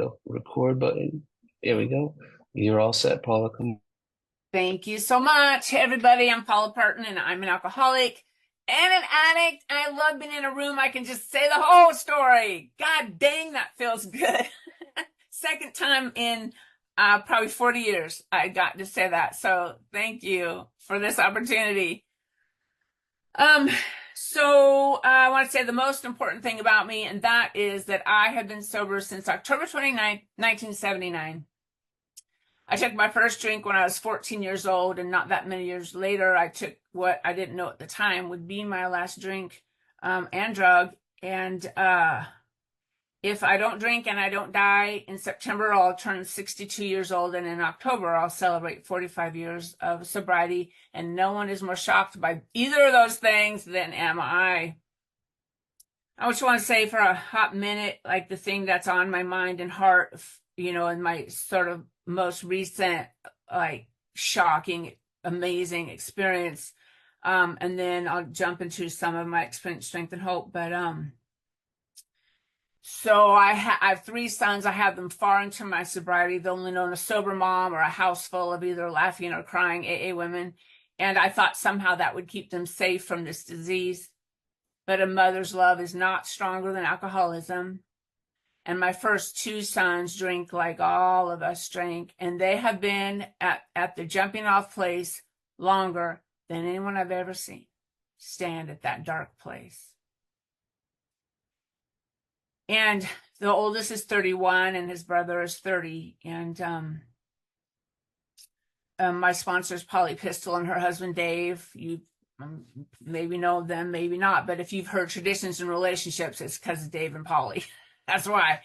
go. Record button. There we go. You're all set, Paula. Come. Thank you so much. Hey, everybody, I'm Paula Parton, and I'm an alcoholic and an addict. And I love being in a room. I can just say the whole story. God dang, that feels good. Second time in probably 40 years I got to say that. So thank you for this opportunity. Um, I want to say the most important thing about me, and that is that I have been sober since October 29th, 1979. I took my first drink when I was 14 years old, and not that many years later, I took what I didn't know at the time would be my last drink and drug. And if I don't drink and I don't die in September, I'll turn 62 years old, and in October, I'll celebrate 45 years of sobriety. And no one is more shocked by either of those things than am I. I just want to say for a hot minute, like the thing that's on my mind and heart, in my sort of most recent, like shocking, amazing experience. And then I'll jump into some of my experience, strength, and hope. But so I have three sons. I have them far into my sobriety. They've only known a sober mom or a house full of either laughing or crying AA women. And I thought somehow that would keep them safe from this disease. But a mother's love is not stronger than alcoholism. And my first two sons drink like all of us drink, and they have been at the jumping off place longer than anyone I've ever seen stand at that dark place. And the oldest is 31 and his brother is 30. And my sponsor is Polly Pistol and her husband Dave. You maybe know them, maybe not, but if you've heard traditions and relationships, it's because of Dave and Polly. That's why.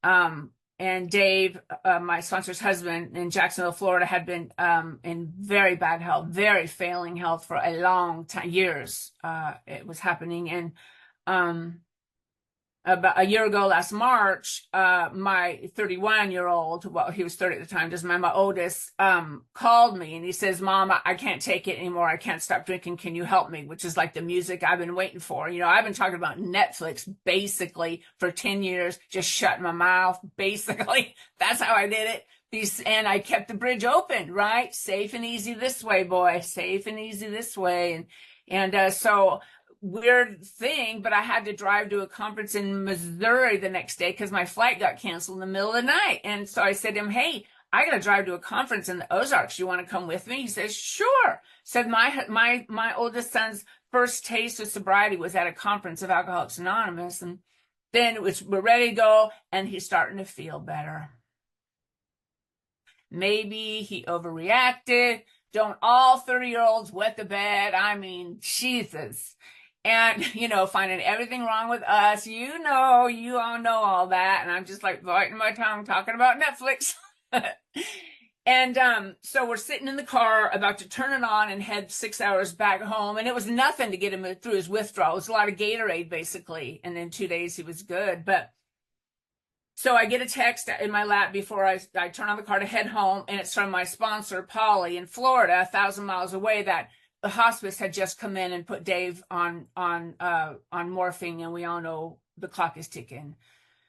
And Dave, my sponsor's husband in Jacksonville, Florida, had been in very bad health, very failing health for a long time, years. It was happening. And about a year ago, last March, my 31-year-old, well, he was 30 at the time, just my oldest, called me and he says, Mom, I can't take it anymore. I can't stop drinking. Can you help me? Which is like the music I've been waiting for. I've been talking about Netflix basically for 10 years, just shutting my mouth. Basically, that's how I did it. And I kept the bridge open, right? Safe and easy this way, boy. Safe and easy this way. So weird thing, but I had to drive to a conference in Missouri the next day because my flight got canceled in the middle of the night. And so I said to him, hey, I got to drive to a conference in the Ozarks. You want to come with me? He says, sure. Said my oldest son's first taste of sobriety was at a conference of Alcoholics Anonymous. And then we're ready to go, and he's starting to feel better. Maybe he overreacted. Don't all 30-year-olds wet the bed? I mean, Jesus. And, finding everything wrong with us, you all know all that. And I'm just like biting my tongue talking about Netflix. And so we're sitting in the car about to turn it on and head 6 hours back home. And it was nothing to get him through his withdrawal. It was a lot of Gatorade, basically. And in 2 days, he was good. But so I get a text in my lap before I turn on the car to head home. And it's from my sponsor, Polly, in Florida, 1,000 miles away, that the hospice had just come in and put Dave on morphine, and we all know the clock is ticking.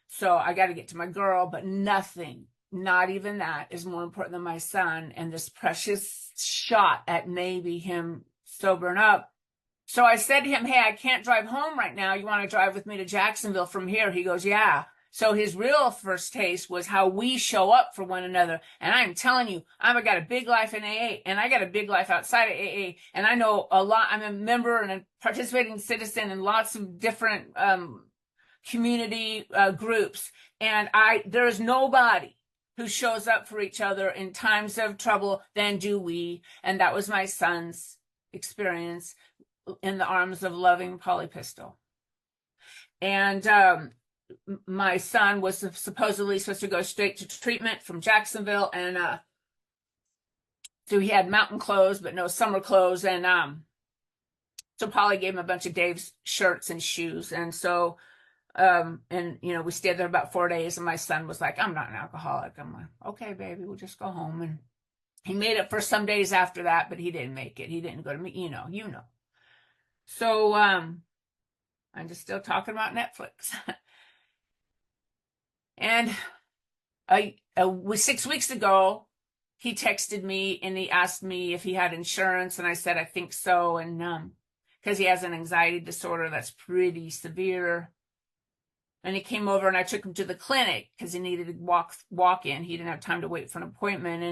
So I got to get to my girl, but nothing, not even that, is more important than my son and this precious shot at maybe him sobering up. So I said to him, hey, I can't drive home right now. You want to drive with me to Jacksonville from here? He goes, yeah. So his real first taste was how we show up for one another. And I'm telling you, I've got a big life in AA, and I got a big life outside of AA. And I know a lot. I'm a member and a participating citizen in lots of different community groups. And there is nobody who shows up for each other in times of trouble than do we. And that was my son's experience in the arms of loving Polly Pistol. And my son was supposedly supposed to go straight to treatment from Jacksonville, and so he had mountain clothes but no summer clothes. And so Polly gave him a bunch of Dave's shirts and shoes. And so we stayed there about 4 days, and my son was like, I'm not an alcoholic. I'm like, okay, baby, we'll just go home. And he made it for some days after that, but he didn't make it. He didn't go to me, you know. So I'm just still talking about Netflix. And 6 weeks ago, he texted me and he asked me if he had insurance, and I said I think so, and because he has an anxiety disorder that's pretty severe. And he came over and I took him to the clinic because he needed to walk in. He didn't have time to wait for an appointment.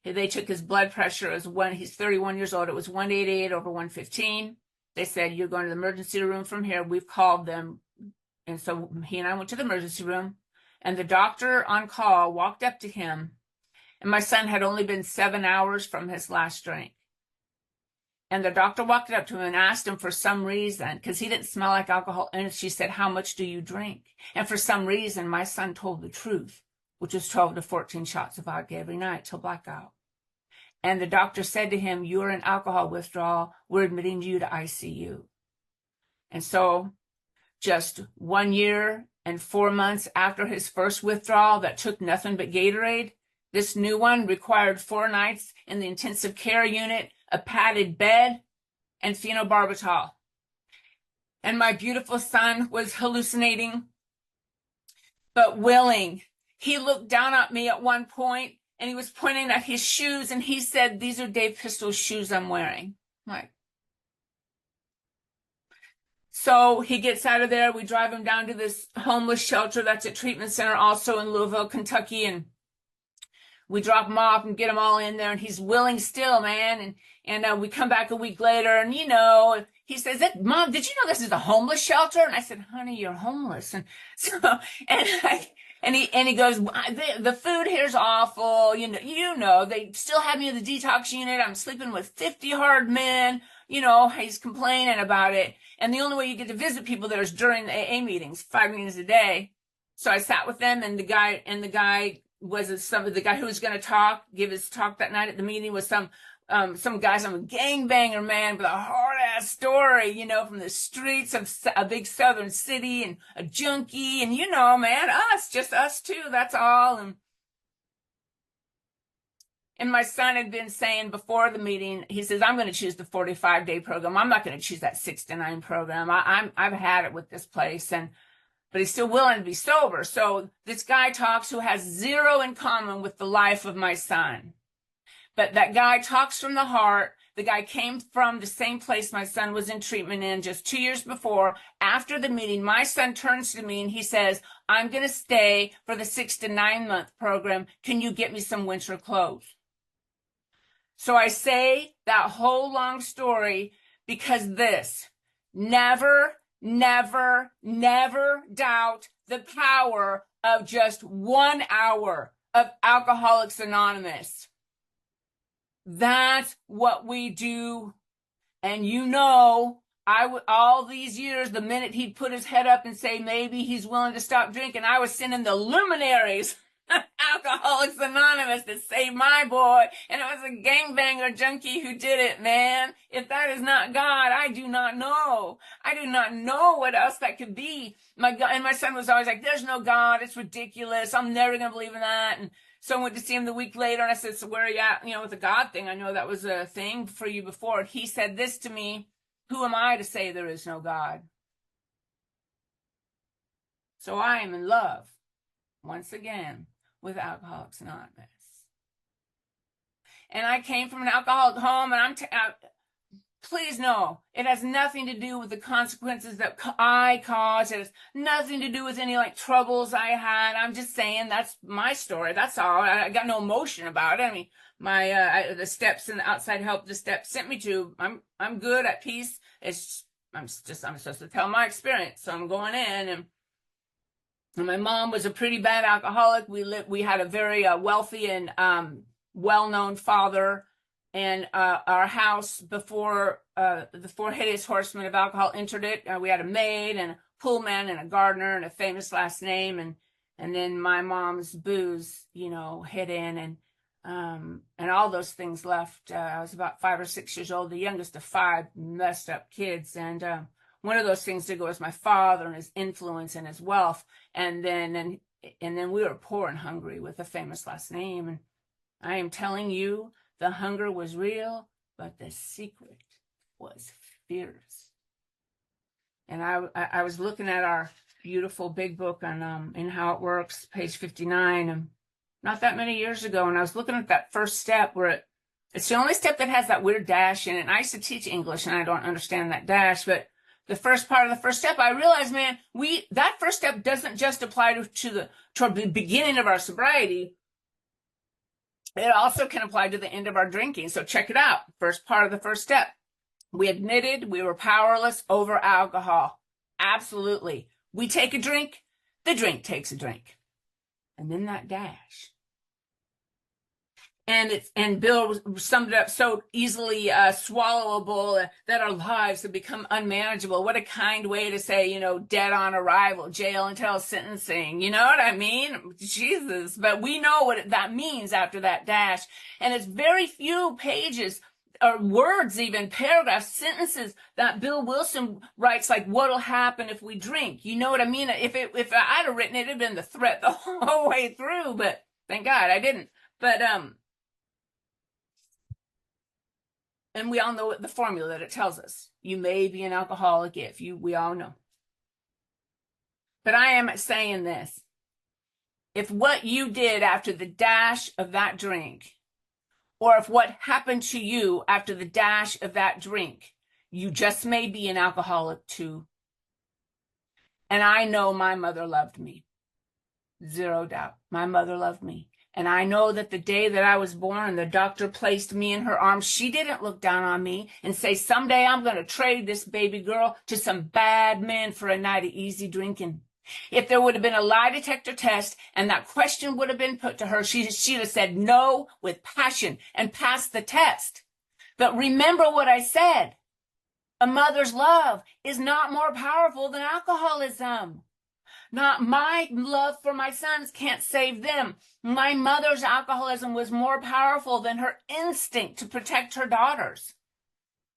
And they took his blood pressure. He's 31 years old. It was 188 over 115. They said, you're going to the emergency room from here. We've called them. And so he and I went to the emergency room, and the doctor on call walked up to him. And my son had only been 7 hours from his last drink. And the doctor walked up to him and asked him for some reason, because he didn't smell like alcohol. And she said, how much do you drink? And for some reason, my son told the truth, which was 12 to 14 shots of vodka every night till blackout. And the doctor said to him, you're in alcohol withdrawal. We're admitting you to ICU. And so just 1 year and 4 months after his first withdrawal that took nothing but Gatorade, this new one required 4 nights in the intensive care unit, a padded bed, and phenobarbital. And my beautiful son was hallucinating, but willing. He looked down at me at one point, and he was pointing at his shoes, and he said, these are Dave Pistol's shoes I'm wearing. Like, so he gets out of there. We drive him down to this homeless shelter that's a treatment center also in Louisville, Kentucky, and we drop him off and get him all in there, and he's willing still, man. And we come back a week later, and he says, Mom, did you know this is a homeless shelter? And I said, honey, you're homeless. And so, and he goes, the food here's awful. They still have me in the detox unit. I'm sleeping with 50 hard men. He's complaining about it. And the only way you get to visit people there is during the AA meetings, 5 meetings a day. So I sat with them, and the guy was the guy who was going to give his talk that night at the meeting was some guy, some gangbanger man with a hard ass story, from the streets of a big southern city, and a junkie, and man, just us too, that's all. And my son had been saying before the meeting, he says, I'm going to choose the 45-day program. I'm not going to choose that 6 to 9 program. I've had it with this place. But he's still willing to be sober. So this guy talks who has zero in common with the life of my son. But that guy talks from the heart. The guy came from the same place my son was in treatment in just 2 years before. After the meeting, my son turns to me and he says, I'm going to stay for the 6 to 9 month program. Can you get me some winter clothes? So I say that whole long story because never doubt the power of just 1 hour of Alcoholics Anonymous. That's what we do. And all these years, the minute he'd put his head up and say maybe he's willing to stop drinking, I was sending the luminaries, Alcoholics Anonymous, to save my boy. And it was a gangbanger junkie who did it, man. If that is not God, I do not know. I do not know what else that could be. My son was always like, there's no God. It's ridiculous. I'm never going to believe in that. And so I went to see him the week later, and I said, so where are you at, with the God thing? I know that was a thing for you before. He said this to me, who am I to say there is no God? So I am in love, once again, with Alcoholics Anonymous. And I came from an alcoholic home, and please know, it has nothing to do with the consequences that I caused. It has nothing to do with any troubles I had. I'm just saying that's my story. That's all. I got no emotion about it. I mean, the steps and the outside help the steps sent me to. I'm good at peace. I'm supposed to tell my experience. So I'm going in, and my mom was a pretty bad alcoholic. We had a very wealthy and well-known father. And our house, before the 4 hideous horsemen of alcohol entered it, we had a maid and a poolman and a gardener and a famous last name. And then my mom's booze, hit in, and all those things left. I was about 5 or 6 years old, the youngest of 5 messed up kids. And one of those things did go with my father and his influence and his wealth. And then we were poor and hungry with a famous last name. And I am telling you, the hunger was real, but the secret was fierce. And I was looking at our beautiful big book on in How It Works, page 59, not that many years ago, and I was looking at that first step where it's the only step that has that weird dash in it. And I used to teach English, and I don't understand that dash, but the first part of the first step, I realized, man, that first step doesn't just apply toward the beginning of our sobriety. It also can apply to the end of our drinking. So check it out. First part of the first step. We admitted we were powerless over alcohol. Absolutely. We take a drink, the drink takes a drink. And then that dash. And Bill summed it up so easily swallowable that our lives have become unmanageable. What a kind way to say, dead on arrival, jail until sentencing. You know what I mean? Jesus. But we know what that means after that dash. And it's very few pages or words, even paragraphs, sentences that Bill Wilson writes, like, what'll happen if we drink? You know what I mean? If I'd have written it, it'd have been the threat the whole way through, but thank God I didn't. But, and we all know the formula that it tells us. You may be an alcoholic if we all know. But I am saying this. If what you did after the dash of that drink, or if what happened to you after the dash of that drink, you just may be an alcoholic too. And I know my mother loved me. Zero doubt. My mother loved me. And I know that the day that I was born and the doctor placed me in her arms, she didn't look down on me and say, someday I'm going to trade this baby girl to some bad men for a night of easy drinking. If there would have been a lie detector test and that question would have been put to her, she'd have said no with passion and passed the test. But remember what I said. A mother's love is not more powerful than alcoholism. Not my love for my sons can't save them. My mother's alcoholism was more powerful than her instinct to protect her daughters.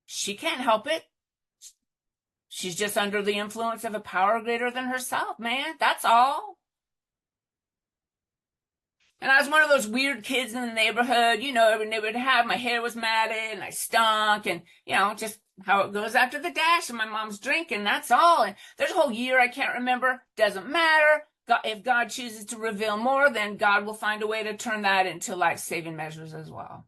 She can't help it. She's just under the influence of a power greater than herself, man. That's all. And I was one of those weird kids in the neighborhood, every neighborhood have. My hair was matted and I stunk and, just how it goes after the dash and my mom's drinking. That's all. And there's a whole year I can't remember. Doesn't matter. If God chooses to reveal more, then God will find a way to turn that into life-saving measures as well.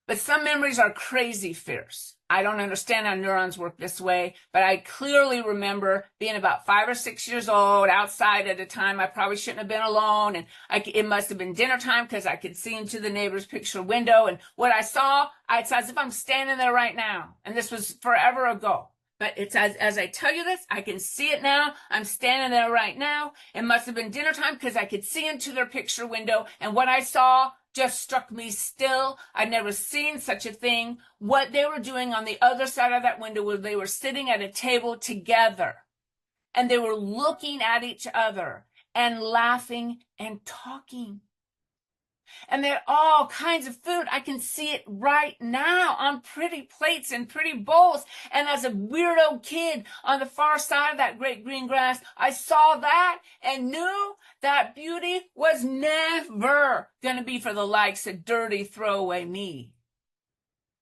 But some memories are crazy fierce. I don't understand how neurons work this way, but I clearly remember being about 5 or 6 years old outside at a time I probably shouldn't have been alone. And it must have been dinner time because I could see into the neighbor's picture window. And what I saw, it's as if I'm standing there right now. And this was forever ago. But it's as I tell you this, I can see it now. I'm standing there right now. It must have been dinner time because I could see into their picture window. And what I saw just struck me still. I'd never seen such a thing. What they were doing on the other side of that window was they were sitting at a table together. And they were looking at each other and laughing and talking. And they had all kinds of food. I can see it right now on pretty plates and pretty bowls. And as a weirdo kid on the far side of that great green grass, I saw that and knew that beauty was never going to be for the likes of dirty throwaway me.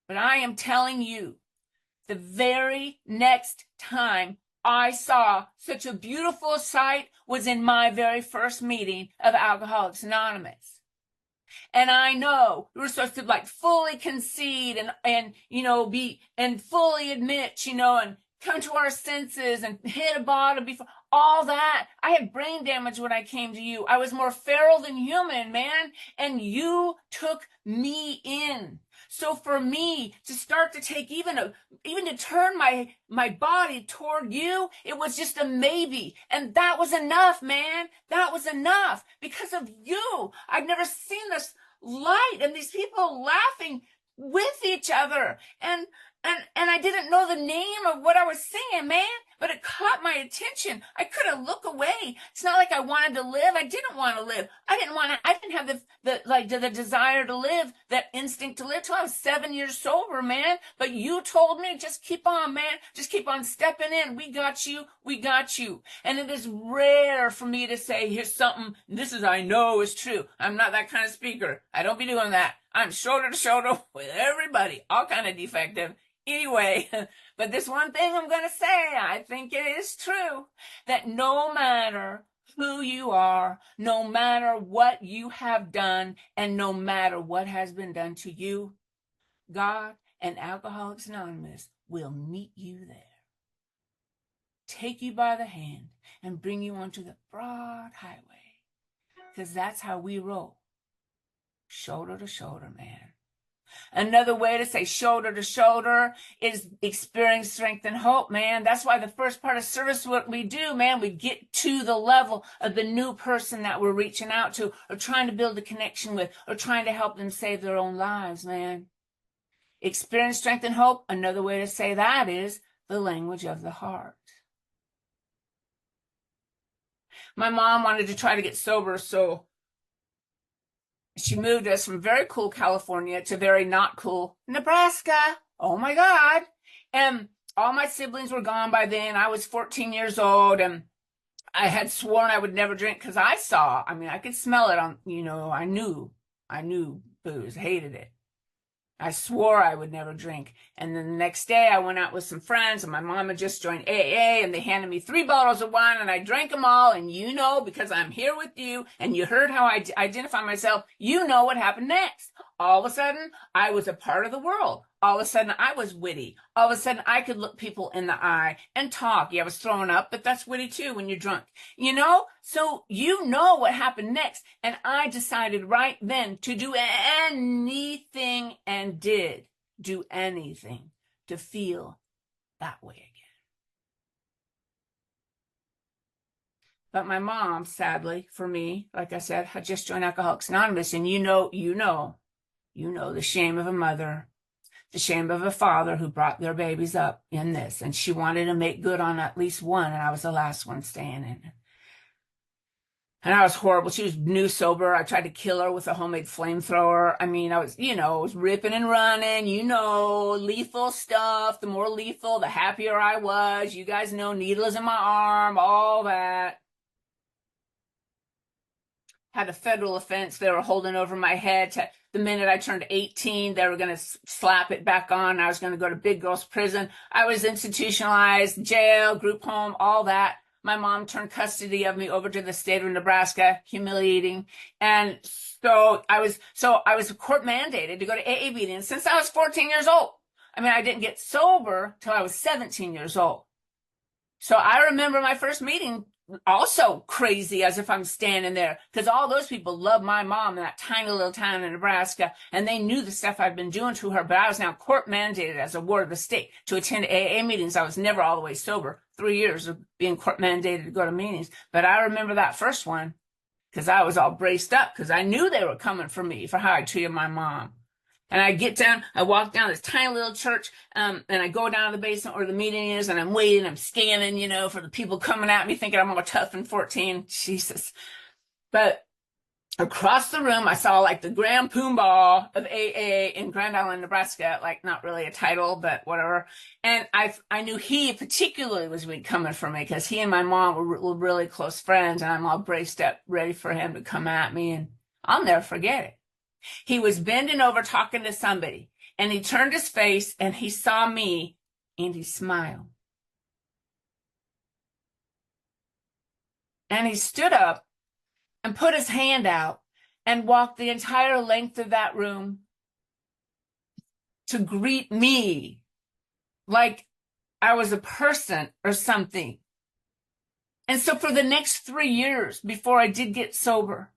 But I am telling you, the very next time I saw such a beautiful sight was in my very first meeting of Alcoholics Anonymous. And I know we're supposed to fully concede and be and fully admit, and come to our senses and hit a bottom before all that. I had brain damage when I came to you. I was more feral than human, man. And you took me in. So for me to start to take even to turn my body toward you, it was just a maybe. And that was enough, man. That was enough because of you. I'd never seen this light and these people laughing with each other. And I didn't know the name of what I was singing, man, but it caught my attention. I couldn't look away. It's not like I wanted to live. I didn't want to live. I didn't have the desire to live, that instinct to live till I was 7 years sober, man. But you told me, just keep on, man. Just keep on stepping in. We got you. We got you. And it is rare for me to say, here's something, I know is true. I'm not that kind of speaker. I don't be doing that. I'm shoulder to shoulder with everybody, all kind of defective. Anyway, but this one thing I'm going to say, I think it is true, that no matter who you are, no matter what you have done, and no matter what has been done to you, God and Alcoholics Anonymous will meet you there, take you by the hand, and bring you onto the broad highway. Because that's how we roll. Shoulder to shoulder, man. Another way to say shoulder to shoulder is experience strength and hope, man. That's why the first part of service, what we do, man, we get to the level of the new person that we're reaching out to or trying to build a connection with or trying to help them save their own lives, man. Experience strength and hope. Another way to say that is the language of the heart. My mom wanted to try to get sober, so she moved us from very cool California to very not cool Nebraska. Oh my God. And all my siblings were gone by then. I was 14 years old and I had sworn I would never drink because I could smell it on, I knew booze, hated it. I swore I would never drink. And then the next day I went out with some friends and my mom had just joined AA and they handed me 3 bottles of wine and I drank them all. And because I'm here with you and you heard how I identify myself, you know what happened next. All of a sudden, I was a part of the world. All of a sudden, I was witty. All of a sudden, I could look people in the eye and talk. Yeah, I was throwing up, but that's witty too when you're drunk. So you know what happened next. And I decided right then to do anything and did do anything to feel that way again. But my mom, sadly for me, like I said, had just joined Alcoholics Anonymous. And you know the shame of a mother, the shame of a father who brought their babies up in this. And she wanted to make good on at least one. And I was the last one standing. And I was horrible. She was new sober. I tried to kill her with a homemade flamethrower. I was ripping and running, lethal stuff. The more lethal, the happier I was. You guys know, needles in my arm, all that. Had a federal offense. They were holding over my head. The minute I turned 18, they were going to slap it back on. I was going to go to big girls prison. I was institutionalized, jail, group home, all that. My mom turned custody of me over to the state of Nebraska, humiliating. And so I was court mandated to go to AA meetings since I was 14 years old. I didn't get sober till I was 17 years old. So I remember my first meeting also crazy as if I'm standing there because all those people loved my mom in that tiny little town in Nebraska and they knew the stuff I'd been doing to her, but I was now court mandated as a ward of the state to attend AA meetings. I was never all the way sober, 3 years of being court mandated to go to meetings. But I remember that first one because I was all braced up because I knew they were coming for me for how I treated my mom. And I walk down this tiny little church, and I go down to the basement where the meeting is, and I'm waiting, I'm scanning, for the people coming at me thinking I'm all tough and 14. Jesus. But across the room, I saw like the Grand Poobah of AA in Grand Island, Nebraska, like not really a title, but whatever. And I knew he particularly was coming for me because he and my mom were really close friends, and I'm all braced up, ready for him to come at me, and I'll never forget it. He was bending over talking to somebody, and he turned his face and he saw me and he smiled. And he stood up and put his hand out and walked the entire length of that room to greet me like I was a person or something. And so for the next 3 years before I did get sober,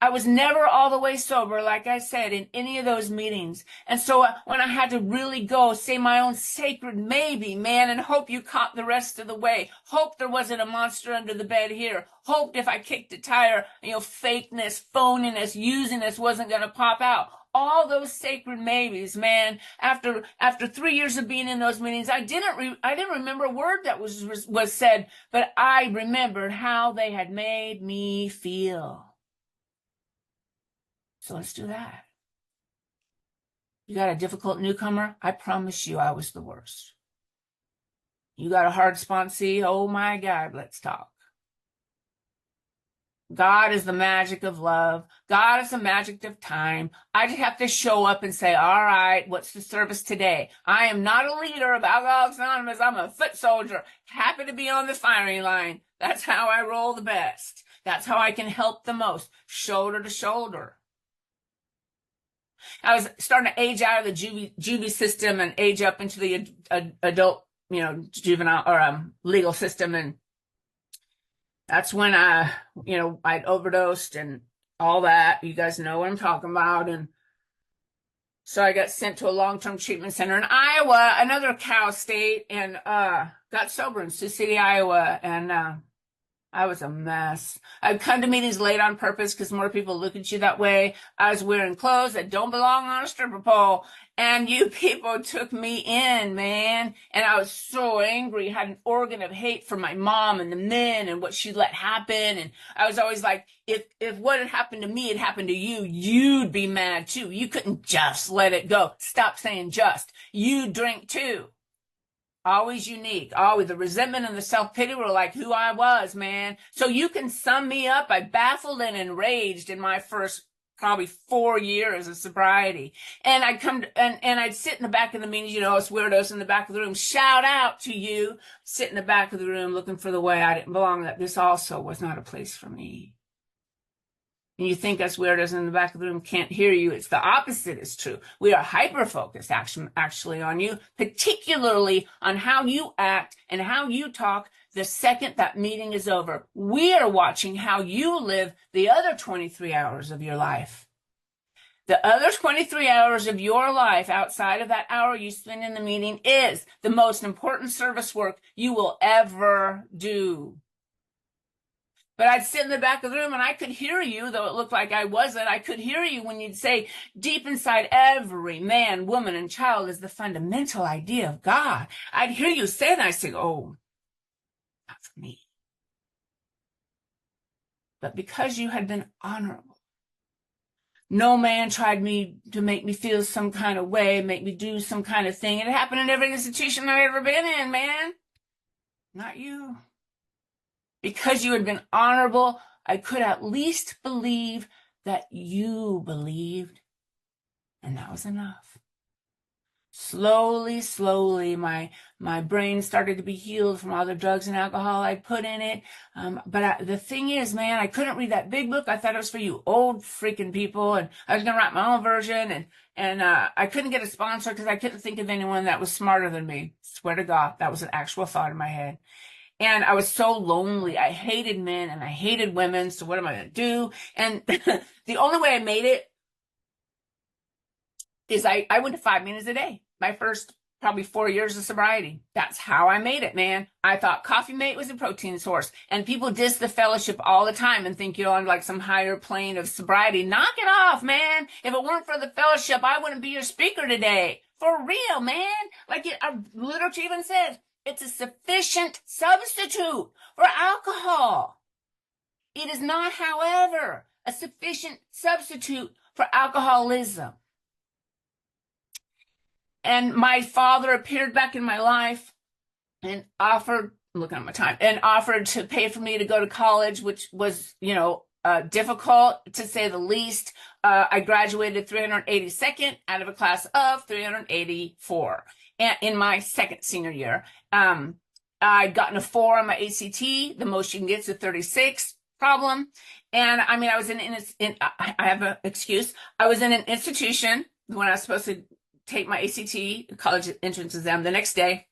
I was never all the way sober, like I said, in any of those meetings. And so when I had to really go say my own sacred maybe, man, and hope you caught the rest of the way. Hope there wasn't a monster under the bed here. Hoped if I kicked a tire, fakeness, phoniness, usiness wasn't going to pop out. All those sacred maybes, man. After 3 years of being in those meetings, I didn't remember a word that was said, but I remembered how they had made me feel. So let's do that. You got a difficult newcomer? I promise you I was the worst. You got a hard sponsee? Oh my God, let's talk. God is the magic of love. God is the magic of time. I just have to show up and say, all right, what's the service today? I am not a leader of Alcoholics Anonymous. I'm a foot soldier, happy to be on the firing line. That's how I roll the best. That's how I can help the most, shoulder to shoulder. I was starting to age out of the juvie system and age up into the adult, juvenile or legal system. And that's when I'd overdosed and all that. You guys know what I'm talking about. And so I got sent to a long-term treatment center in Iowa, another cow state, and got sober in Sioux City, Iowa. And I was a mess. I'd come to meetings late on purpose because more people look at you that way. I was wearing clothes that don't belong on a stripper pole. And you people took me in, man. And I was so angry, had an organ of hate for my mom and the men and what she let happen. And I was always like, if what had happened to me had happened to you, you'd be mad too. You couldn't just let it go. Stop saying just. You drink too. Always unique. Always the resentment and the self-pity were like who I was, man. So you can sum me up. I baffled and enraged in my first probably 4 years of sobriety. And I'd and I'd sit in the back of the meetings, us weirdos in the back of the room, shout out to you, sit in the back of the room looking for the way I didn't belong, that this also was not a place for me. And you think us weirdos in the back of the room can't hear you. It's the opposite is true. We are hyper-focused actually on you, particularly on how you act and how you talk the second that meeting is over. We are watching how you live the other 23 hours of your life. The other 23 hours of your life outside of that hour you spend in the meeting is the most important service work you will ever do. But I'd sit in the back of the room and I could hear you, though it looked like I wasn't. I could hear you when you'd say, deep inside every man, woman, and child is the fundamental idea of God. I'd hear you say that. I'd say, oh, not for me. But because you had been honorable, no man tried to make me feel some kind of way, make me do some kind of thing. It happened in every institution I've ever been in, man. Not you. Because you had been honorable, I could at least believe that you believed, and that was enough. Slowly, my brain started to be healed from all the drugs and alcohol I put in it. The thing is, man, I couldn't read that big book. I thought it was for you old freaking people, and I was going to write my own version, and I couldn't get a sponsor because I couldn't think of anyone that was smarter than me. Swear to God, that was an actual thought in my head. And I was so lonely. I hated men and I hated women. So what am I going to do? And the only way I made it is I went to 5 meetings a day. My first probably 4 years of sobriety. That's how I made it, man. I thought Coffee Mate was a protein source. And people diss the fellowship all the time and think you're on like some higher plane of sobriety. Knock it off, man. If it weren't for the fellowship, I wouldn't be your speaker today. For real, man. Like our literature even says, it's a sufficient substitute for alcohol. It is not, however, a sufficient substitute for alcoholism. And my father appeared back in my life and offered, looking at my time, and offered to pay for me to go to college, which was, difficult to say the least. I graduated 382nd out of a class of 384 in my second senior year. I'd gotten a 4 on my ACT. The most you can get is a 36 problem. And I mean, I was I have an excuse. I was in an institution when I was supposed to take my ACT college entrance exam the next day.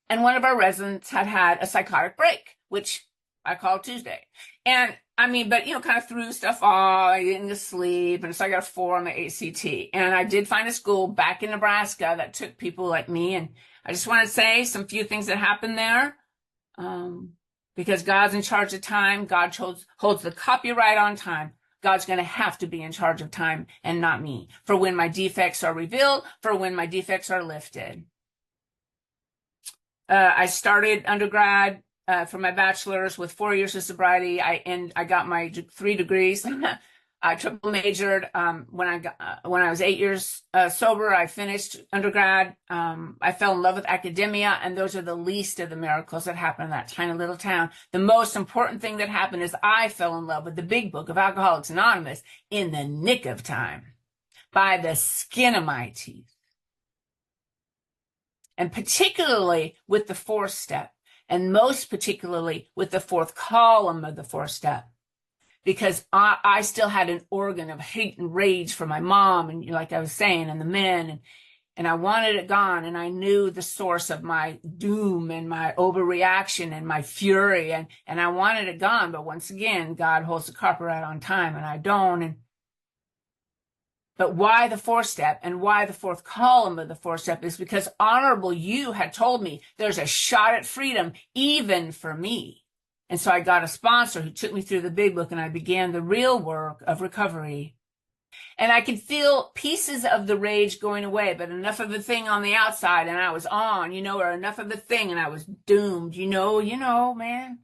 And one of our residents had a psychotic break, which I called Tuesday. And I mean, but, kind of threw stuff off. I didn't get sleep. And so I got a 4 on the ACT. And I did find a school back in Nebraska that took people like me. And I just want to say some few things that happened there. Because God's in charge of time. God holds the copyright on time. God's going to have to be in charge of time and not me. For when my defects are revealed, for when my defects are lifted. I started undergrad for my bachelor's with 4 years of sobriety. I got my 3 degrees. I triple majored. When I was 8 years sober, I finished undergrad. I fell in love with academia, and those are the least of the miracles that happened in that tiny little town. The most important thing that happened is I fell in love with the big book of Alcoholics Anonymous in the nick of time, by the skin of my teeth. And particularly with the 4th step. and most particularly with the fourth column of the fourth step, because I still had an organ of hate and rage for my mom, and like I was saying, and the men, and I wanted it gone, and I knew the source of my doom and my overreaction and my fury, and I wanted it gone. But once again, God holds the carpet right on time, and I don't. But why the fourth step and why the fourth column of the fourth step is because Honorable You had told me there's a shot at freedom even for me. And so I got a sponsor who took me through the big book, and I began the real work of recovery. And I could feel pieces of the rage going away, but enough of the thing on the outside and I was on, or enough of the thing and I was doomed, man.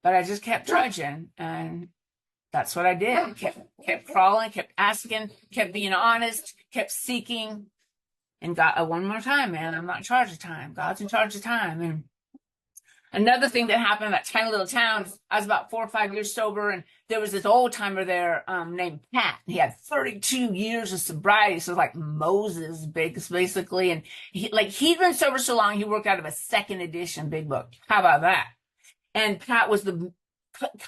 But I just kept trudging, and that's what I did. Kept crawling, kept asking, kept being honest, kept seeking. And God, one more time, man, I'm not in charge of time. God's in charge of time. And another thing that happened in that tiny little town, I was about 4 or 5 years sober, and there was this old timer there named Pat. He had 32 years of sobriety, so like Moses, basically. And he'd been sober so long, he worked out of a second edition big book. How about that? And Pat was the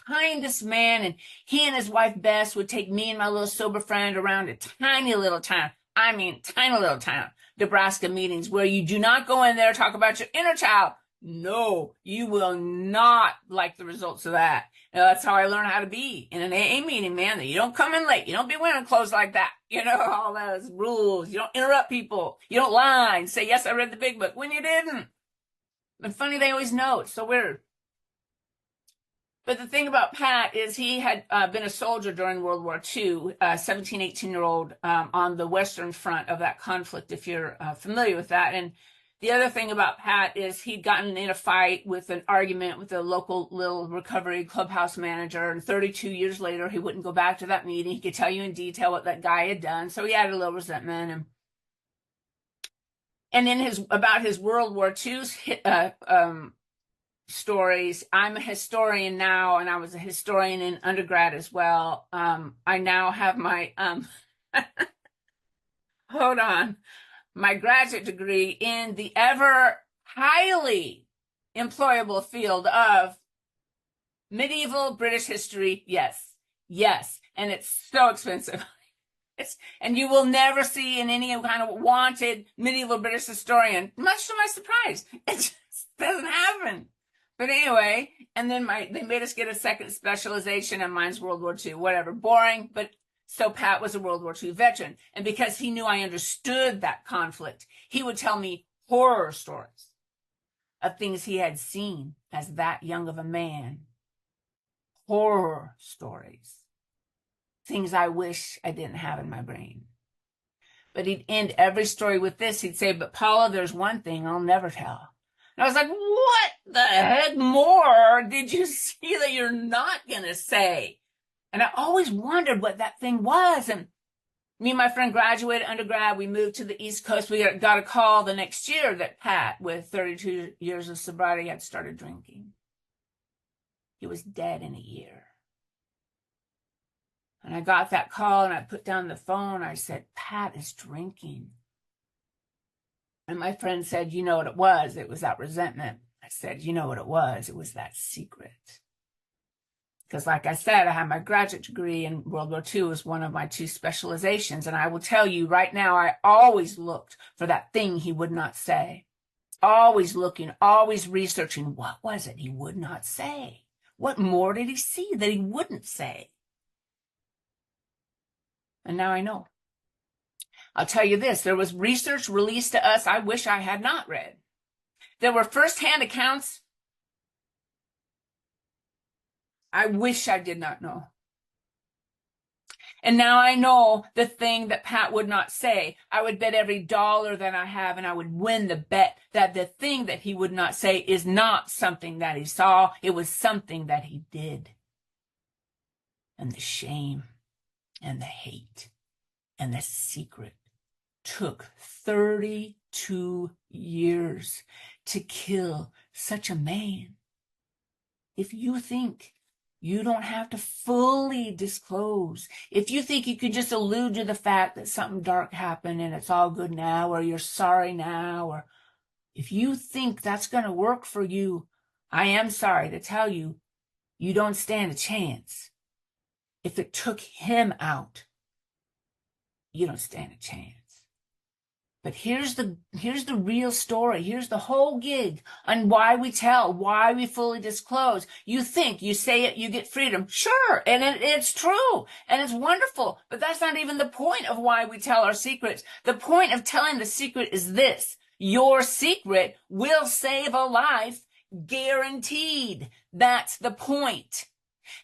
kindest man, and he and his wife Bess would take me and my little sober friend around a tiny little town. I mean, tiny little town, Nebraska meetings where you do not go in there talk about your inner child. No, you will not like the results of that. That's how I learned how to be in an AA meeting, man. That you don't come in late. You don't be wearing clothes like that. All those rules. You don't interrupt people. You don't lie and say, yes, I read the big book when you didn't. But funny, they always know. It's so weird. But the thing about Pat is he had been a soldier during World War II, 17, 18-year-old on the Western Front of that conflict, if you're familiar with that. And the other thing about Pat is he'd gotten in a fight with an argument with a local little recovery clubhouse manager, and 32 years later, he wouldn't go back to that meeting. He could tell you in detail what that guy had done. So he had a little resentment. And in about his World War II stories, I'm a historian now, and I was a historian in undergrad as well. I now have my, hold on, my graduate degree in the ever highly employable field of medieval British history. Yes. And it's so expensive. And you will never see in any kind of wanted medieval British historian, much to my surprise. It just doesn't happen. But anyway, and then they made us get a second specialization, and mine's World War II, whatever, boring. But so Pat was a World War II veteran. And because he knew I understood that conflict, he would tell me horror stories of things he had seen as that young of a man. Horror stories. Things I wish I didn't have in my brain. But he'd end every story with this. He'd say, but Paula, there's one thing I'll never tell. And I was like, what the heck more did you see that you're not going to say? And I always wondered what that thing was. And me and my friend graduated undergrad. We moved to the East Coast. We got a call the next year that Pat, with 32 years of sobriety, had started drinking. He was dead in a year. And I got that call, and I put down the phone. I said, Pat is drinking. And my friend said, you know what it was? It was that resentment. I said, you know what it was? It was that secret. Because like I said, I had my graduate degree, and World War II was one of my 2 specializations. And I will tell you right now, I always looked for that thing he would not say. Always looking, always researching. What was it he would not say? What more did he see that he wouldn't say? And now I know. I'll tell you this, there was research released to us I wish I had not read. There were firsthand accounts I wish I did not know. And now I know the thing that Pat would not say. I would bet every dollar that I have, and I would win the bet that the thing that he would not say is not something that he saw. It was something that he did. And the shame and the hate and the secret took 32 years to kill such a man. If you think you don't have to fully disclose, if you think you could just allude to the fact that something dark happened and it's all good now, or you're sorry now, or If you think that's going to work for you, I am sorry to tell you, you don't stand a chance. If it took him out, you don't stand a chance. But here's the real story. Here's the whole gig on why we tell, why we fully disclose. You think, you say it, you get freedom. Sure, and it's true, and it's wonderful. But that's not even the point of why we tell our secrets. The point of telling the secret is this: your secret will save a life, guaranteed. That's the point.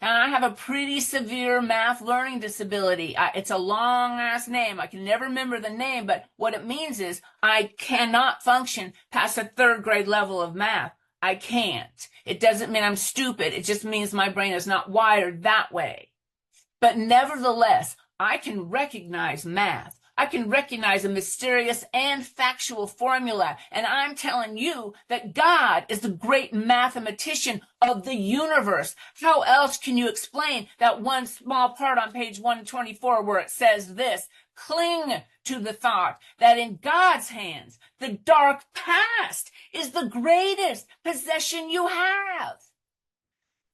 And I have a pretty severe math learning disability. It's a long ass name. I can never remember the name, but what it means is I cannot function past a third grade level of math. I can't. It doesn't mean I'm stupid. It just means my brain is not wired that way. But nevertheless, I can recognize math. I can recognize a mysterious and factual formula, and I'm telling you that God is the great mathematician of the universe. How else can you explain that one small part on page 124 where it says this: cling to the thought that in God's hands, the dark past is the greatest possession you have.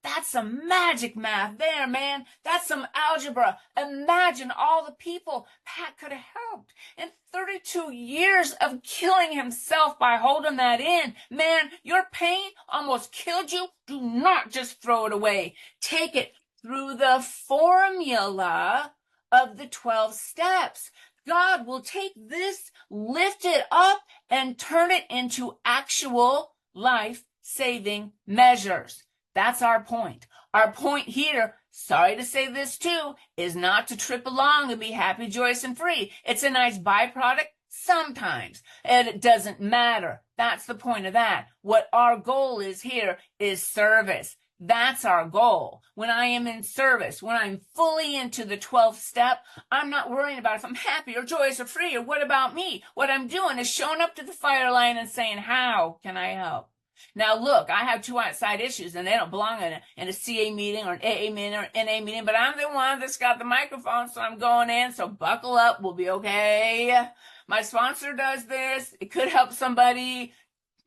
That's some magic math there, man. That's some algebra. Imagine all the people Pat could have helped in 32 years of killing himself by holding that in. Man, your pain almost killed you. Do not just throw it away. Take it through the formula of the 12 steps. God will take this, lift it up, and turn it into actual life-saving measures. That's our point. Our point here, sorry to say this too, is not to trip along and be happy, joyous, and free. It's a nice byproduct sometimes, and it doesn't matter. That's the point of that. What our goal is here is service. That's our goal. When I am in service, when I'm fully into the 12th step, I'm not worrying about if I'm happy or joyous or free or what about me. What I'm doing is showing up to the fire line and saying, how can I help? Now, look, I have two outside issues, and they don't belong in a CA meeting or an AA meeting or an NA meeting, but I'm the one that's got the microphone, so I'm going in, so buckle up. We'll be okay. My sponsor does this. It could help somebody.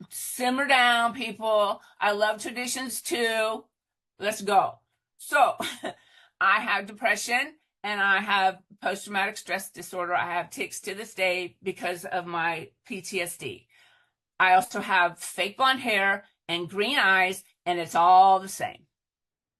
Simmer down, people. I love traditions, too. Let's go. So, I have depression, and I have post-traumatic stress disorder. I have tics to this day because of my PTSD. I also have fake blonde hair and green eyes, and it's all the same.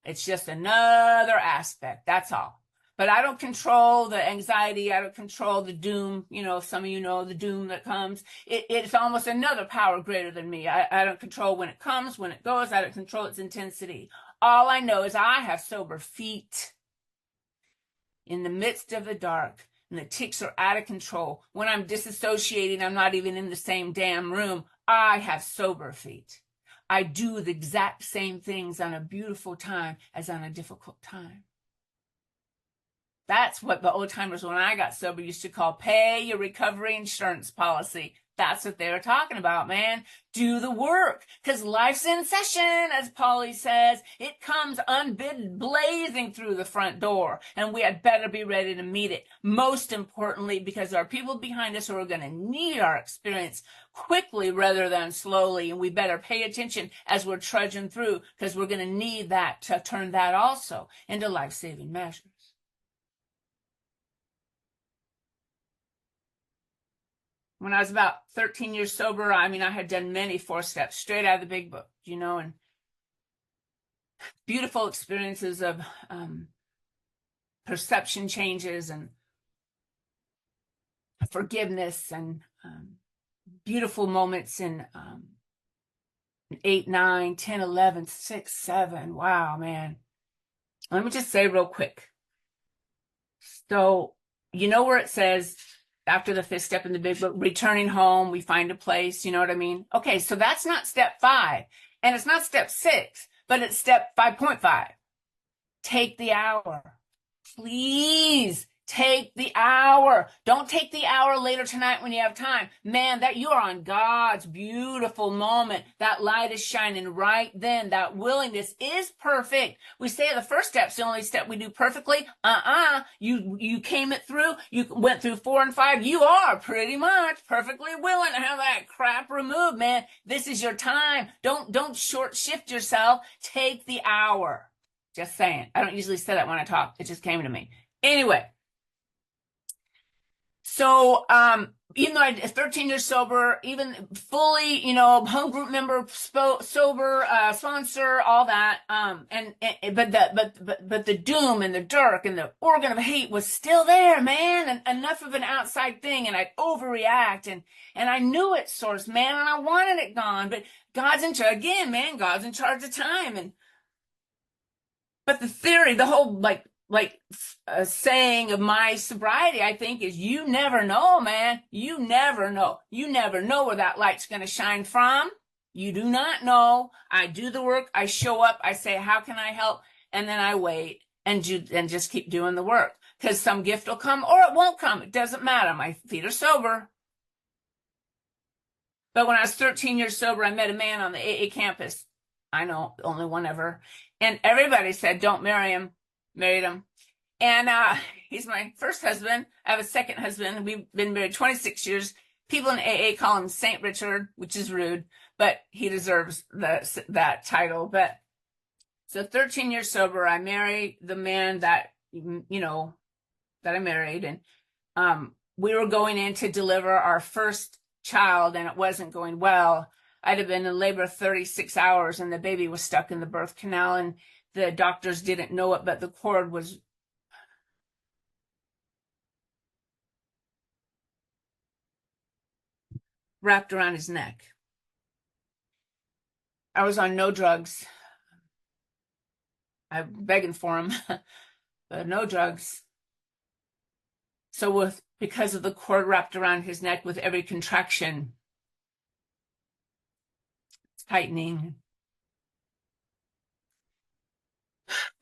It's just another aspect. That's all. But I don't control the anxiety. I don't control the doom. You know, some of you know the doom that comes. It's almost another power greater than me. I don't control when it comes, when it goes. I don't control its intensity. All I know is I have sober feet in the midst of the dark. And the tics are out of control. When I'm disassociating, I'm not even in the same damn room. I have sober feet. I do the exact same things on a beautiful time as on a difficult time. That's what the old timers, when I got sober, used to call pay your recovery insurance policy. That's what they were talking about, man. Do the work, because life's in session, as Paula says. It comes unbidden, blazing through the front door, and we had better be ready to meet it. Most importantly, because there are people behind us who are going to need our experience quickly rather than slowly, and we better pay attention as we're trudging through, because we're going to need that to turn that also into life-saving measures. When I was about 13 years sober, I had done many 4 steps straight out of the big book, and beautiful experiences of perception changes and forgiveness and beautiful moments in 8, 9, 10, 11, 6, 7. Wow, man. Let me just say real quick. So, where it says, after the 5th step in the big book, returning home, we find a place, you know what I mean? Okay, so that's not step 5, and it's not step 6, but it's step 5.5. Take the hour. Please Take the hour. Don't take the hour later tonight when you have time. Man, that you are on God's beautiful moment. That light is shining right then. That willingness is perfect. We say the first step's the only step we do perfectly. You came it through. You went through 4 and 5. You are pretty much perfectly willing to have that crap removed, man. This is your time. Don't short shift yourself. Take the hour. Just saying. I don't usually say that when I talk. It just came to me. Anyway. So, even though I'm 13 years sober, even fully, home group member, sober, sponsor, all that, but the doom and the dark and the organ of hate was still there, man, and enough of an outside thing, and I'd overreact, and I knew its source, man, and I wanted it gone, but God's in charge, again, man, God's in charge of time, but the theory, the whole, a saying of my sobriety, I think, is you never know, man. You never know. You never know where that light's going to shine from. You do not know. I do the work. I show up. I say, how can I help? And then I wait and just keep doing the work, because some gift will come or it won't come. It doesn't matter. My feet are sober. But when I was 13 years sober, I met a man on the AA campus. I know, only one ever. And everybody said, don't marry him. Married him. And he's my first husband. I have a second husband. We've been married 26 years. People in AA call him Saint Richard, which is rude, but he deserves that title. But so 13 years sober, I married the man that I married, and we were going in to deliver our first child, and it wasn't going well. I'd have been in labor 36 hours, and the baby was stuck in the birth canal, and the doctors didn't know it, but the cord was wrapped around his neck. I was on no drugs. I'm begging for him, but no drugs. So because of the cord wrapped around his neck, with every contraction, it's tightening.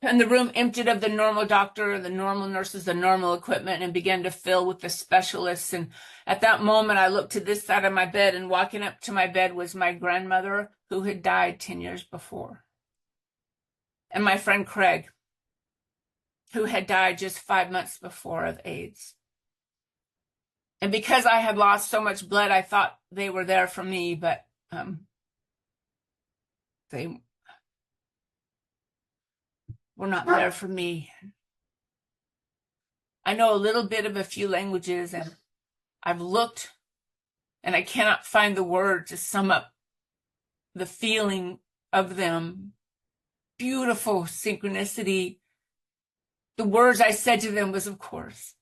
And the room emptied of the normal doctor, the normal nurses, the normal equipment, and began to fill with the specialists. And at that moment, I looked to this side of my bed, and walking up to my bed was my grandmother, who had died 10 years before. And my friend Craig, who had died just 5 months before of AIDS. And because I had lost so much blood, I thought they were there for me, but they were not there for me. I know a little bit of a few languages, and I've looked, and I cannot find the word to sum up the feeling of them. Beautiful synchronicity. The words I said to them was, of course.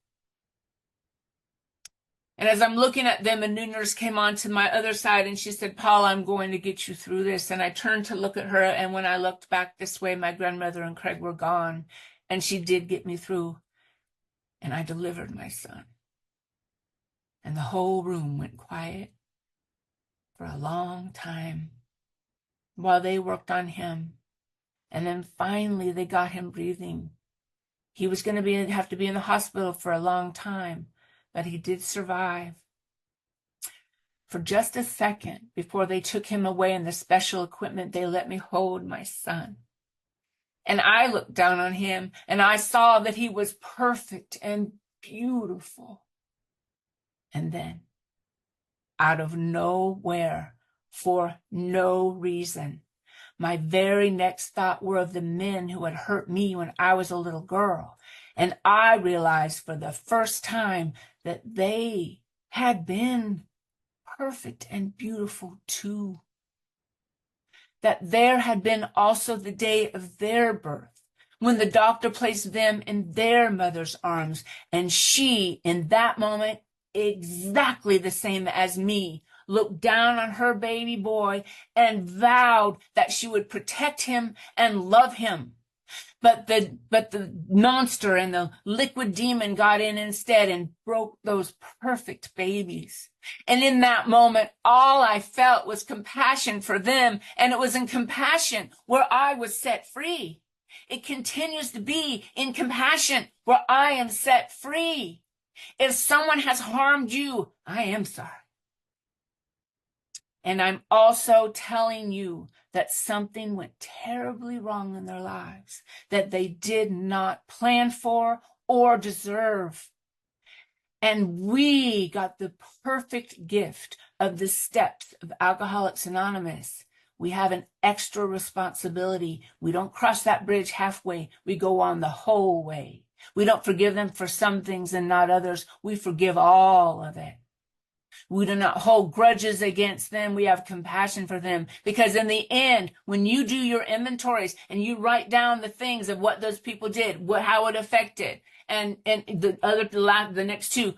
And as I'm looking at them, a new nurse came on to my other side, and she said, Paula, I'm going to get you through this. And I turned to look at her, and when I looked back this way, my grandmother and Craig were gone, and she did get me through, and I delivered my son. And the whole room went quiet for a long time while they worked on him. And then finally they got him breathing. He was going to have to be in the hospital for a long time, but he did survive. For just a second before they took him away in the special equipment, they let me hold my son. And I looked down on him, and I saw that he was perfect and beautiful. And then, out of nowhere, for no reason, my very next thought were of the men who had hurt me when I was a little girl. And I realized for the first time that they had been perfect and beautiful too. That there had been also the day of their birth, when the doctor placed them in their mother's arms, and she, in that moment, exactly the same as me, looked down on her baby boy and vowed that she would protect him and love him. But the monster and the liquid demon got in instead and broke those perfect babies. And in that moment, all I felt was compassion for them. And it was in compassion where I was set free. It continues to be in compassion where I am set free. If someone has harmed you, I am sorry. And I'm also telling you that something went terribly wrong in their lives that they did not plan for or deserve. And we got the perfect gift of the steps of Alcoholics Anonymous. We have an extra responsibility. We don't cross that bridge halfway. We go on the whole way. We don't forgive them for some things and not others. We forgive all of it. We do not hold grudges against them. We have compassion for them. Because in the end, when you do your inventories and you write down the things of what those people did, how it affected, and the next two,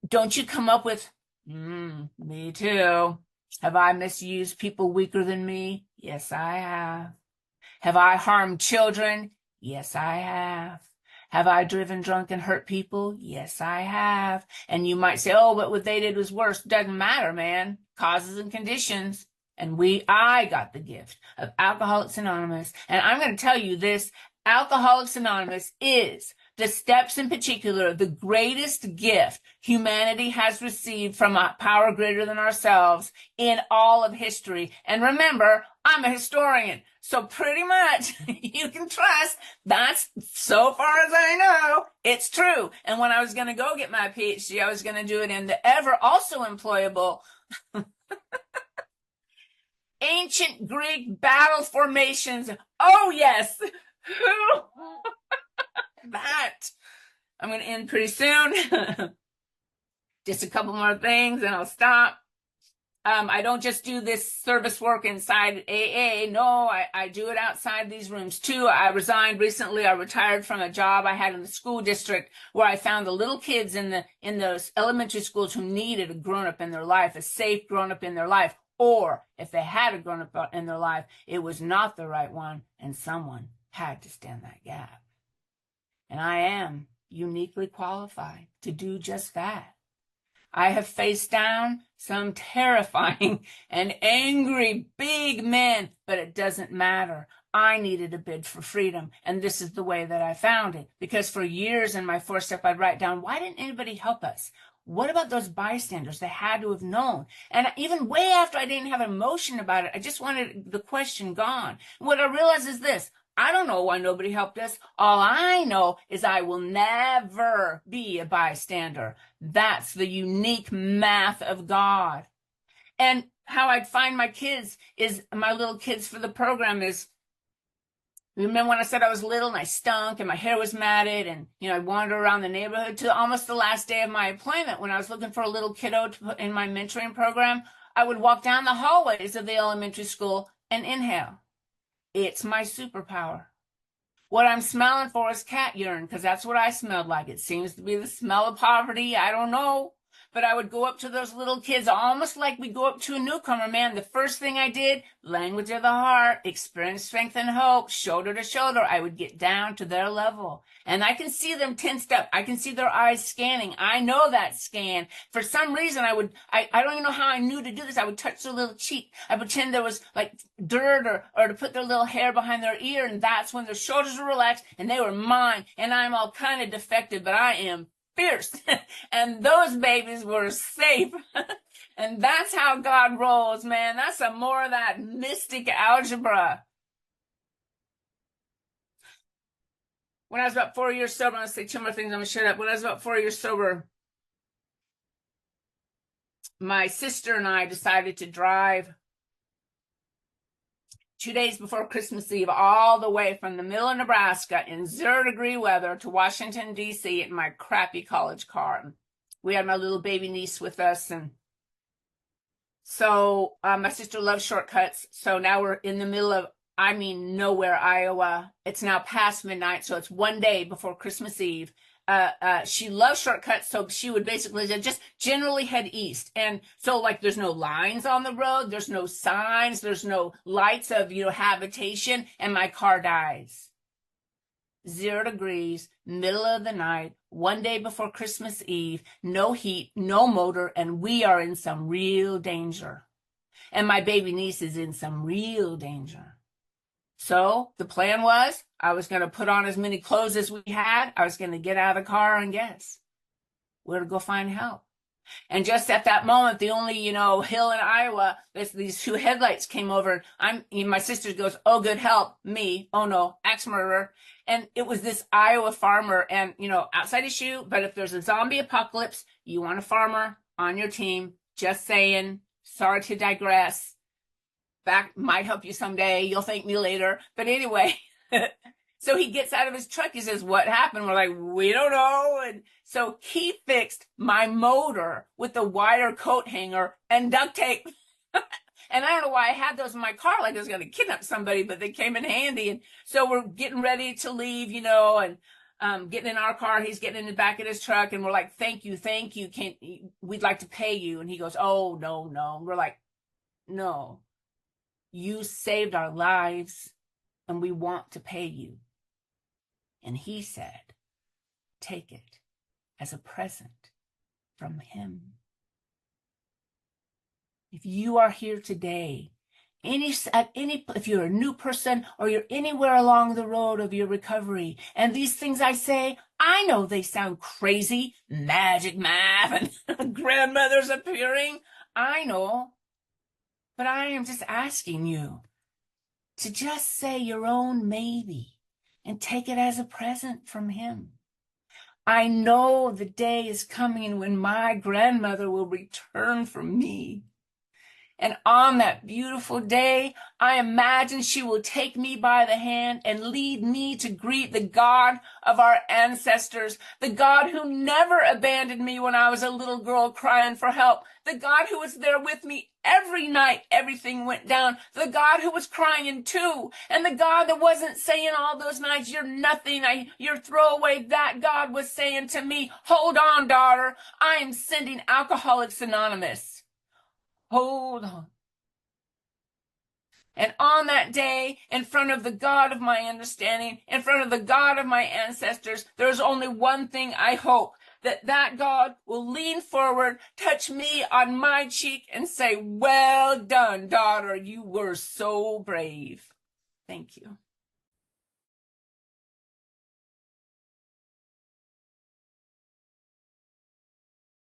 don't you come up with, me too. Have I misused people weaker than me? Yes, I have. Have I harmed children? Yes, I have. Have I driven drunk and hurt people? Yes, I have. And you might say, oh, but what they did was worse. Doesn't matter, man. Causes and conditions. And I got the gift of Alcoholics Anonymous. And I'm going to tell you this, Alcoholics Anonymous is the steps in particular, the greatest gift humanity has received from a power greater than ourselves in all of history. And remember, I'm a historian, so pretty much you can trust that's, so far as I know, it's true. And when I was going to go get my PhD, I was going to do it in the ever also employable ancient Greek battle formations. Oh, yes. That. I'm going to end pretty soon. Just a couple more things and I'll stop. I don't just do this service work inside AA. No, I do it outside these rooms too. I resigned recently. I retired from a job I had in the school district where I found the little kids in those elementary schools who needed a grown-up in their life, a safe grown-up in their life. Or if they had a grown-up in their life, it was not the right one and someone had to stand that gap. And I am uniquely qualified to do just that. I have faced down some terrifying and angry big men, but it doesn't matter. I needed a bid for freedom, and this is the way that I found it. Because for years in my 4-step, I'd write down, why didn't anybody help us? What about those bystanders? They had to have known. And even way after I didn't have emotion about it, I just wanted the question gone. What I realized is this. I don't know why nobody helped us. All I know is I will never be a bystander. That's the unique math of God. And how I'd find my kids is, my little kids for the program is, remember when I said I was little and I stunk and my hair was matted and, I'd wander around the neighborhood to almost the last day of my employment when I was looking for a little kiddo to put in my mentoring program, I would walk down the hallways of the elementary school and inhale. It's my superpower. What I'm smelling for is cat urine because that's what I smelled like. It seems to be the smell of poverty. I don't know. But I would go up to those little kids almost like we go up to a newcomer, man. The first thing I did, language of the heart, experience, strength, and hope, shoulder to shoulder. I would get down to their level. And I can see them tensed up. I can see their eyes scanning. I know that scan. For some reason, I don't even know how I knew to do this. I would touch their little cheek. I pretend there was like dirt or to put their little hair behind their ear. And that's when their shoulders were relaxed and they were mine. And I'm all kind of defective, but I am fierce. And those babies were safe. And that's how God rolls, man. That's some more of that mystic algebra. When I was about 4 years sober, I'm going to say 2 more things, I'm going to shut up. When I was about 4 years sober, my sister and I decided to drive 2 days before Christmas Eve all the way from the middle of Nebraska in 0-degree weather to Washington, D.C. in my crappy college car. We had my little baby niece with us. And so my sister loves shortcuts. So now we're in the middle of, nowhere, Iowa. It's now past midnight, so it's 1 day before Christmas Eve. She loves shortcuts, so she would basically just generally head east. And so, like, there's no lines on the road, there's no signs, there's no lights of, habitation, and my car dies. 0 degrees, middle of the night, 1 day before Christmas Eve, no heat, no motor, and we are in some real danger. And my baby niece is in some real danger. So the plan was I was going to put on as many clothes as we had. I was going to get out of the car and guess where to go find help. And just at that moment, the only, hill in Iowa, these two headlights came over. My sister goes, oh, good help. Me. Oh no, axe murderer. And it was this Iowa farmer and, outside issue. But if there's a zombie apocalypse, you want a farmer on your team. Just saying. Sorry to digress. That might help you someday. You'll thank me later. But anyway, so he gets out of his truck. He says, what happened? We're like, we don't know. And so he fixed my motor with the wire coat hanger and duct tape. And I don't know why I had those in my car, like I was going to kidnap somebody, but they came in handy. And so we're getting ready to leave, and getting in our car. He's getting in the back of his truck. And we're like, thank you. We'd like to pay you. And he goes, oh, no, no. And we're like, no. You saved our lives, and we want to pay you. And he said, take it as a present from him. If you are here today, if you're a new person or you're anywhere along the road of your recovery, and these things I say, I know they sound crazy, magic math and grandmothers appearing. I know. But I am just asking you to just say your own maybe and take it as a present from him. I know the day is coming when my grandmother will return from me. And on that beautiful day, I imagine she will take me by the hand and lead me to greet the God of our ancestors, the God who never abandoned me when I was a little girl crying for help, the God who was there with me every night everything went down, the God who was crying too, and the God that wasn't saying all those nights, you're nothing, you're throwaway. That God was saying to me, hold on, daughter, I am sending Alcoholics Anonymous. Hold on. And on that day, in front of the God of my understanding, in front of the God of my ancestors, there's only one thing I hope, that God will lean forward, touch me on my cheek, and say, well done, daughter, you were so brave. Thank you.